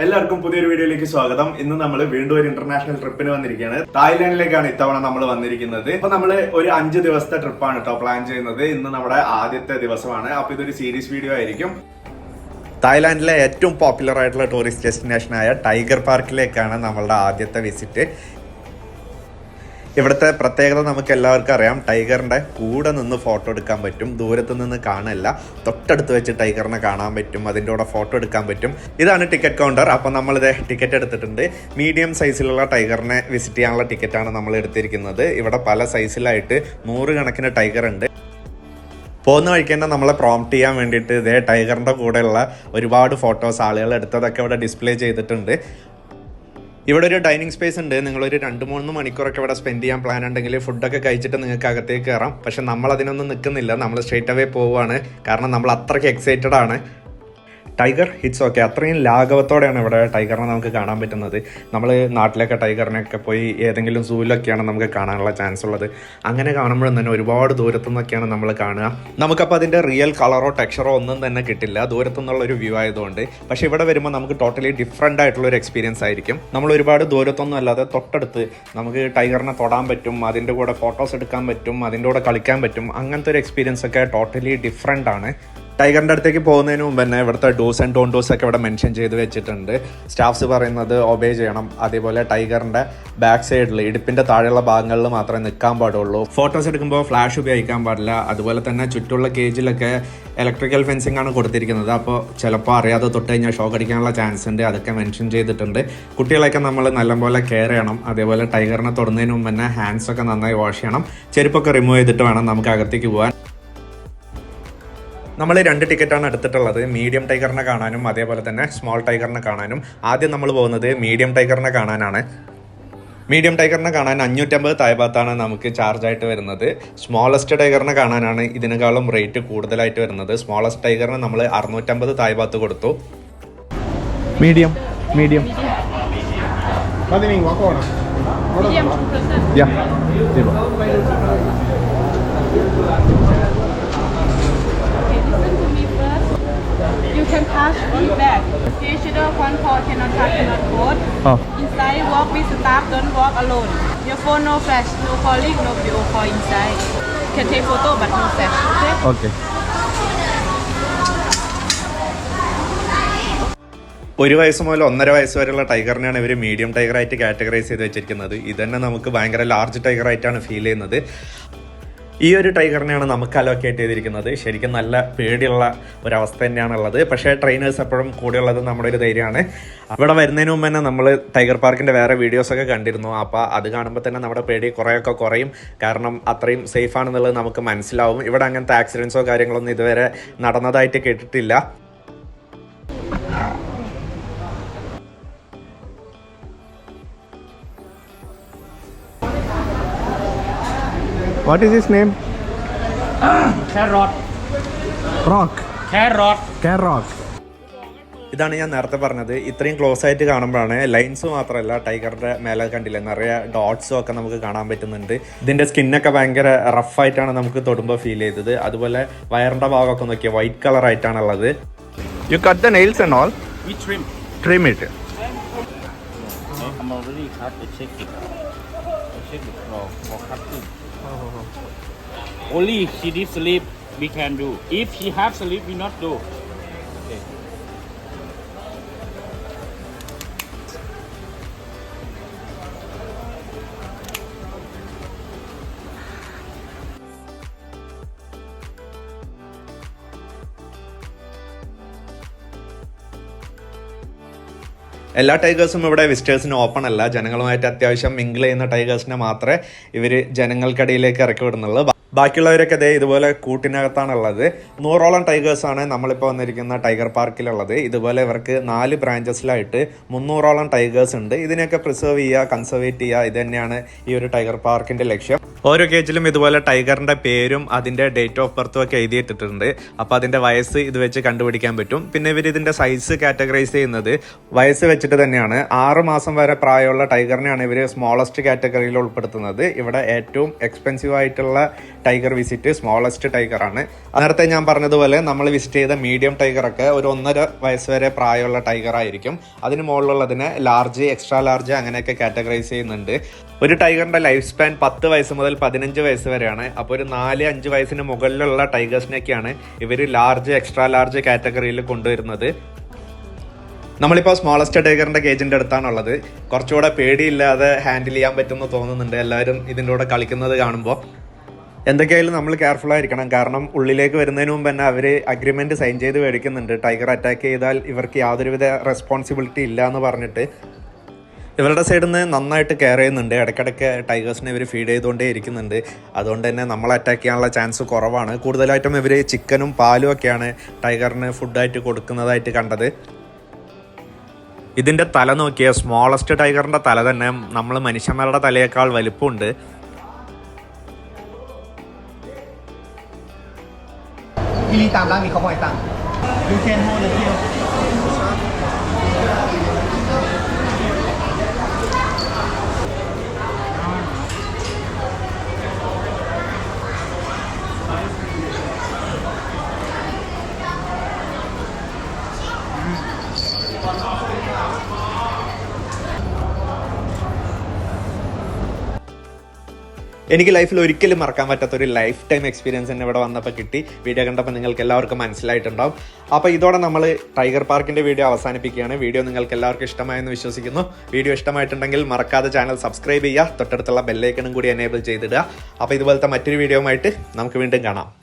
എല്ലാവർക്കും പുതിയൊരു വീഡിയോയിലേക്ക് സ്വാഗതം. ഇന്ന് നമ്മൾ വീണ്ടും ഒരു ഇന്റർനാഷണൽ ട്രിപ്പിന് വന്നിരിക്കുകയാണ്. തായ്ലാൻഡിലേക്കാണ് ഇത്തവണ നമ്മൾ വന്നിരിക്കുന്നത്. അപ്പൊ നമ്മൾ ഒരു 5 ദിവസത്തെ ട്രിപ്പാണ് കേട്ടോ പ്ലാൻ ചെയ്യുന്നത്. ഇന്ന് നമ്മുടെ ആദ്യത്തെ ദിവസമാണ്. അപ്പൊ ഇതൊരു സീരീസ് വീഡിയോ ആയിരിക്കും. തായ്ലാൻഡിലെ ഏറ്റവും പോപ്പുലർ ആയിട്ടുള്ള ടൂറിസ്റ്റ് ഡെസ്റ്റിനേഷനായ ടൈഗർ പാർക്കിലേക്കാണ് നമ്മളുടെ ആദ്യത്തെ വിസിറ്റ്. ഇവിടുത്തെ പ്രത്യേകത നമുക്ക് എല്ലാവർക്കും അറിയാം. ടൈഗറിൻ്റെ കൂടെ നിന്ന് ഫോട്ടോ എടുക്കാൻ പറ്റും. ദൂരത്ത് നിന്ന് കാണില്ല, തൊട്ടടുത്ത് വെച്ച് ടൈഗറിനെ കാണാൻ പറ്റും. അതിൻ്റെ കൂടെ ഫോട്ടോ എടുക്കാൻ പറ്റും. ഇതാണ് ടിക്കറ്റ് കൗണ്ടർ. അപ്പം നമ്മളിത് ടിക്കറ്റ് എടുത്തിട്ടുണ്ട്. മീഡിയം സൈസിലുള്ള ടൈഗറിനെ വിസിറ്റ് ചെയ്യാനുള്ള ടിക്കറ്റാണ് നമ്മൾ എടുത്തിരിക്കുന്നത്. ഇവിടെ പല സൈസിലായിട്ട് 100 കണക്കിന് ടൈഗർ ഉണ്ട്. പോകുന്ന വഴിക്ക് തന്നെ നമ്മളെ പ്രോംപ്റ്റ് ചെയ്യാൻ വേണ്ടിയിട്ട് ഇതേ ടൈഗറിൻ്റെ കൂടെയുള്ള ഒരുപാട് ഫോട്ടോസ് ആളുകൾ എടുത്തതൊക്കെ ഇവിടെ ഡിസ്പ്ലേ ചെയ്തിട്ടുണ്ട്. ഇവിടെ ഒരു ഡൈനിങ് സ്പേസ് ഉണ്ട്. നിങ്ങളൊരു 2-3 മണിക്കൂറൊക്കെ ഇവിടെ സ്പെൻഡ് ചെയ്യാൻ പ്ലാൻ ഉണ്ടെങ്കിൽ ഫുഡൊക്കെ കഴിച്ചിട്ട് നിങ്ങൾക്ക് അകത്തേക്ക് കയറാം. പക്ഷെ നമ്മൾ അതിനൊന്നും നിൽക്കുന്നില്ല. നമ്മൾ സ്ട്രേറ്റ് അവേ പോവുകയാണ്. കാരണം നമ്മൾ അത്രയ്ക്ക് എക്സൈറ്റഡ് ആണ്. Tiger hits okay. അത്രയും ലാഘവത്തോടെയാണ് ഇവിടെ ടൈഗറിനെ നമുക്ക് കാണാൻ പറ്റുന്നത്. നമ്മൾ നാട്ടിലൊക്കെ ടൈഗറിനെയൊക്കെ പോയി ഏതെങ്കിലും സൂവിലൊക്കെയാണ് നമുക്ക് കാണാനുള്ള ചാൻസ് ഉള്ളത്. അങ്ങനെ കാണുമ്പോഴും തന്നെ ഒരുപാട് ദൂരത്തു നിന്നൊക്കെയാണ് നമ്മൾ കാണുക. നമുക്കപ്പോൾ അതിൻ്റെ റിയൽ കളറോ ടെക്സ്ചറോ ഒന്നും തന്നെ കിട്ടില്ല, ദൂരത്തു നിന്നുള്ളൊരു വ്യൂ ആയതുകൊണ്ട്. പക്ഷേ ഇവിടെ വരുമ്പോൾ നമുക്ക് ടോട്ടലി ഡിഫറെൻ്റ് ആയിട്ടുള്ളൊരു എക്സ്പീരിയൻസ് ആയിരിക്കും. നമ്മൾ ഒരുപാട് ദൂരത്തൊന്നും അല്ലാതെ തൊട്ടടുത്ത് നമുക്ക് ടൈഗറിനെ തൊടാൻ പറ്റും, അതിൻ്റെ കൂടെ ഫോട്ടോസ് എടുക്കാൻ പറ്റും, അതിൻ്റെ കൂടെ കളിക്കാൻ പറ്റും. അങ്ങനത്തെ ഒരു എക്സ്പീരിയൻസ് ഒക്കെ ടോട്ടലി ഡിഫറെൻ്റ് ആണ്. ടൈഗറിൻ്റെ അടുത്തേക്ക് പോകുന്നതിന് മുമ്പ് തന്നെ ഇവിടുത്തെ ഡൂസ് ആൻഡ് ഡോണ്ട് ഡൂസ് ഒക്കെ ഇവിടെ മെൻഷൻ ചെയ്ത് വെച്ചിട്ടുണ്ട്. സ്റ്റാഫ്സ് പറയുന്നത് ഒബേ ചെയ്യണം. അതേപോലെ ടൈഗറിൻ്റെ ബാക്ക് സൈഡിൽ ഇടുപ്പിൻ്റെ താഴെയുള്ള ഭാഗങ്ങളിൽ മാത്രമേ നിൽക്കാൻ പാടുള്ളൂ. ഫോട്ടോസ് എടുക്കുമ്പോൾ ഫ്ലാഷ് ഉപയോഗിക്കാൻ പാടില്ല. അതുപോലെ തന്നെ ചുറ്റുള്ള കേജിലൊക്കെ ഇലക്ട്രിക്കൽ ഫെൻസിങ് ആണ് കൊടുത്തിരിക്കുന്നത്. അപ്പോൾ ചിലപ്പോൾ അറിയാതെ തൊട്ട് കഴിഞ്ഞാൽ ഷോക്ക് അടിക്കാനുള്ള ചാൻസ് ഉണ്ട്. അതൊക്കെ മെൻഷൻ ചെയ്തിട്ടുണ്ട്. കുട്ടികളെയൊക്കെ നമ്മൾ നല്ലപോലെ കെയർ ചെയ്യണം. അതേപോലെ ടൈഗറിനെ തൊടുന്നതിന് മുമ്പ് തന്നെ ഹാൻഡ്സൊക്കെ നന്നായി വാഷ് ചെയ്യണം. ചെരുപ്പൊക്കെ റിമൂവ് ചെയ്തിട്ട് വേണം നമുക്ക് അകത്തേക്ക് പോകാൻ. നമ്മൾ 2 ടിക്കറ്റാണ് എടുത്തിട്ടുള്ളത്. മീഡിയം ടൈഗറിനെ കാണാനും അതേപോലെ തന്നെ സ്മോൾ ടൈഗറിനെ കാണാനും. ആദ്യം നമ്മൾ പോകുന്നത് മീഡിയം ടൈഗറിനെ കാണാനാണ്. മീഡിയം ടൈഗറിനെ കാണാൻ 550 തായ്ബാത്താണ് നമുക്ക് ചാർജായിട്ട് വരുന്നത്. സ്മോളസ്റ്റ് ടൈഗറിനെ കാണാനാണ് ഇതിനേക്കാളും റേറ്റ് കൂടുതലായിട്ട് വരുന്നത്. സ്മോളസ്റ്റ് ടൈഗറിന് നമ്മൾ 650 തായ്ബാത്ത് കൊടുത്തു. Medium medium You can pass it back. Digital one call cannot touch, cannot code. Inside, walk with staff, don't walk alone. Your phone no flash, no calling, no video call inside. Can take photo but no flash. Okay? Okay. 1 വയസ്സ് മുതൽ 1.5 വയസ്സ് വരെയുള്ള ടൈഗറിനെയാണ് ഇവർ medium ടൈഗറായിട്ട് categorise ചെയ്ത് വെച്ചിരിക്കുന്നത്. ഇതന്നെ നമുക്ക് ഭയങ്കര ലാർജ് ടൈഗറായിട്ടാണ് ഫീൽ ചെയ്യുന്നത്. ഈ ഒരു ടൈഗറിനെയാണ് നമുക്ക് അലോക്കേറ്റ് ചെയ്തിരിക്കുന്നത്. ശരിക്കും നല്ല പേടിയുള്ള ഒരവസ്ഥ തന്നെയാണുള്ളത്. പക്ഷേ ട്രെയിനേഴ്സ് എപ്പോഴും കൂടെയുള്ളത് നമ്മുടെ ഒരു ധൈര്യമാണ്. ഇവിടെ വരുന്നതിന് മുമ്പ് തന്നെ നമ്മൾ ടൈഗർ പാർക്കിൻ്റെ വേറെ വീഡിയോസൊക്കെ കണ്ടിരുന്നു. അപ്പോൾ അത് കാണുമ്പോൾ തന്നെ നമ്മുടെ പേടി കുറേയൊക്കെ കുറയും. കാരണം അത്രയും സേഫ് ആണെന്നുള്ളത് നമുക്ക് മനസ്സിലാവും. ഇവിടെ അങ്ങനത്തെ ആക്സിഡൻസോ കാര്യങ്ങളൊന്നും ഇതുവരെ നടന്നതായിട്ട് കേട്ടിട്ടില്ല. What is his name? Carrot. Rock. Carrot. Carrot. ഇതാണ് ഞാൻ നേരത്തെ പറഞ്ഞത്. ഇത്രയും ക്ലോസ് ആയിട്ട് കാണുമ്പോഴാണ് ലൈൻസ് മാത്രമല്ല ടൈഗറിൻ്റെ മേലെ കണ്ടില്ല നിറയെ ഡോട്ട്സും ഒക്കെ നമുക്ക് കാണാൻ പറ്റുന്നുണ്ട്. ഇതിൻ്റെ സ്കിന്നൊക്കെ ഭയങ്കര റഫായിട്ടാണ് നമുക്ക് തൊടുമ്പോൾ ഫീൽ ചെയ്തത്. അതുപോലെ വയറിൻ്റെ ഭാഗമൊക്കെ നോക്കിയാൽ വൈറ്റ് കളർ ആയിട്ടാണുള്ളത്. You cut the nails and all? We trim. Trim it. I'm already cut. I check it. I check it for cutting. Only she did sleep, we can do. If she have sleep, we not do. Okay. എല്ലാ ടൈഗേഴ്സും ഇവിടെ വിസിറ്റേഴ്സിന് open അല്ല. ജനങ്ങളുമായിട്ട് അത്യാവശ്യം mingle ചെയ്യുന്ന ടൈഗേഴ്സിനെ മാത്രമേ ഇവർ ജനങ്ങൾക്കിടയിലേക്ക് ഇറക്കി വിടുന്നുള്ളൂ. ബാക്കിയുള്ളവരൊക്കെ അതേ ഇതുപോലെ കൂട്ടിനകത്താണുള്ളത്. 100ഓളം ടൈഗേഴ്സാണ് നമ്മളിപ്പോൾ വന്നിരിക്കുന്ന ടൈഗർ പാർക്കിലുള്ളത്. ഇതുപോലെ ഇവർക്ക് 4 ബ്രാഞ്ചസിലായിട്ട് 300ഓളം ടൈഗേഴ്സ് ഉണ്ട്. ഇതിനെയൊക്കെ പ്രിസർവ് ചെയ്യുക, കൺസർവേറ്റ് ചെയ്യുക, ഇത് തന്നെയാണ് ഈ ഒരു ടൈഗർ പാർക്കിൻ്റെ ലക്ഷ്യം. ഓരോ കേജിലും ഇതുപോലെ ടൈഗറിന്റെ പേരും അതിന്റെ ഡേറ്റ് ഓഫ് ബർത്തും ഒക്കെ എഴുതിയിട്ടിട്ടുണ്ട്. അപ്പോൾ അതിന്റെ വയസ്സ് ഇത് വെച്ച് കണ്ടുപിടിക്കാൻ പറ്റും. പിന്നെ ഇവർ ഇതിന്റെ സൈസ് കാറ്റഗറൈസ് ചെയ്യുന്നത് വയസ്സ് വെച്ചിട്ട് തന്നെയാണ്. 6 മാസം വരെ പ്രായമുള്ള ടൈഗറിനെയാണ് ഇവർ സ്മോളസ്റ്റ് കാറ്റഗറിയിൽ ഉൾപ്പെടുത്തുന്നത്. ഇവിടെ ഏറ്റവും എക്സ്പെൻസീവ് ആയിട്ടുള്ള ടൈഗർ വിസിറ്റ് സ്മോളസ്റ്റ് ടൈഗർ ആണ്. നേരത്തെ ഞാൻ പറഞ്ഞതുപോലെ നമ്മൾ വിസിറ്റ് ചെയ്ത മീഡിയം ടൈഗറൊക്കെ ഒരു 1.5 വയസ്സ് വരെ പ്രായമുള്ള ടൈഗർ ആയിരിക്കും. അതിന് മുകളിലുള്ളതിനെ ലാർജ്, എക്സ്ട്രാ ലാർജ് അങ്ങനെയൊക്കെ കാറ്റഗറൈസ് ചെയ്യുന്നുണ്ട്. ഒരു ടൈഗറിന്റെ ലൈഫ് സ്പാൻ 10 വയസ്സ് മുതൽ 15 വയസ്സ് വരെയാണ്. അപ്പോൾ ഒരു 4-5 വയസ്സിന് മുകളിലുള്ള ടൈഗേഴ്സിനൊക്കെയാണ് ഇവർ ലാർജ്, എക്സ്ട്രാ ലാർജ് കാറ്റഗറിയിൽ കൊണ്ടുവരുന്നത്. നമ്മളിപ്പോൾ സ്മോളസ്റ്റ് ടൈഗറിന്റെ കേജിന്റെ അടുത്താണുള്ളത്. കുറച്ചുകൂടെ പേടിയില്ലാതെ ഹാൻഡിൽ ചെയ്യാൻ പറ്റുമെന്ന് തോന്നുന്നുണ്ട് എല്ലാവരും ഇതിൻ്റെ കൂടെ കളിക്കുന്നത് കാണുമ്പോൾ. എന്തൊക്കെയായാലും നമ്മൾ കെയർഫുൾ ആയിരിക്കണം. കാരണം ഉള്ളിലേക്ക് വരുന്നതിന് മുമ്പ് തന്നെ അവർ അഗ്രിമെന്റ് സൈൻ ചെയ്ത് മേടിക്കുന്നുണ്ട്. ടൈഗർ അറ്റാക്ക് ചെയ്താൽ ഇവർക്ക് യാതൊരുവിധ റെസ്പോൺസിബിലിറ്റി ഇല്ല എന്ന് പറഞ്ഞിട്ട്. ഇവരുടെ സൈഡിൽ നിന്ന് നന്നായിട്ട് കെയർ ചെയ്യുന്നുണ്ട്. ഇടയ്ക്കിടയ്ക്ക് ടൈഗേഴ്സിനെ ഇവർ ഫീഡ് ചെയ്തുകൊണ്ടേ ഇരിക്കുന്നുണ്ട്. അതുകൊണ്ട് തന്നെ നമ്മൾ അറ്റാക്ക് ചെയ്യാനുള്ള ചാൻസ് കുറവാണ്. കൂടുതലായിട്ടും ഇവർ ചിക്കനും പാലും ഒക്കെയാണ് ടൈഗറിന് ഫുഡായിട്ട് കൊടുക്കുന്നതായിട്ട് കണ്ടത്. ഇതിൻ്റെ തല നോക്കിയ സ്മോളസ്റ്റ് ടൈഗറിൻ്റെ തല തന്നെ നമ്മൾ മനുഷ്യന്മാരുടെ തലയേക്കാൾ വലിപ്പമുണ്ട്. എനിക്ക് ലൈഫിൽ ഒരിക്കലും മറക്കാൻ പറ്റാത്തൊരു ലൈഫ് ടൈം എക്സ്പീരിയൻസ് തന്നെ ഇവിടെ വന്നപ്പോൾ കിട്ടി. വീഡിയോ കണ്ടപ്പോൾ നിങ്ങൾക്ക് എല്ലാവർക്കും മനസ്സിലായിട്ടുണ്ടാവും. അപ്പോൾ ഇതോടെ നമ്മൾ ടൈഗർ പാർക്കിൻ്റെ വീഡിയോ അവസാനിപ്പിക്കുകയാണ്. വീഡിയോ നിങ്ങൾക്ക് എല്ലാവർക്കും ഇഷ്ടമായെന്ന് വിശ്വസിക്കുന്നു. വീഡിയോ ഇഷ്ടമായിട്ടുണ്ടെങ്കിൽ മറക്കാതെ ചാനൽ സബ്സ്ക്രൈബ് ചെയ്യുക, തൊട്ടടുത്തുള്ള ബെല്ലൈക്കണും കൂടി എനേബിൾ ചെയ്തിടുക. അപ്പോൾ ഇതുപോലത്തെ മറ്റൊരു വീഡിയോയുമായിട്ട് നമുക്ക് വീണ്ടും കാണാം.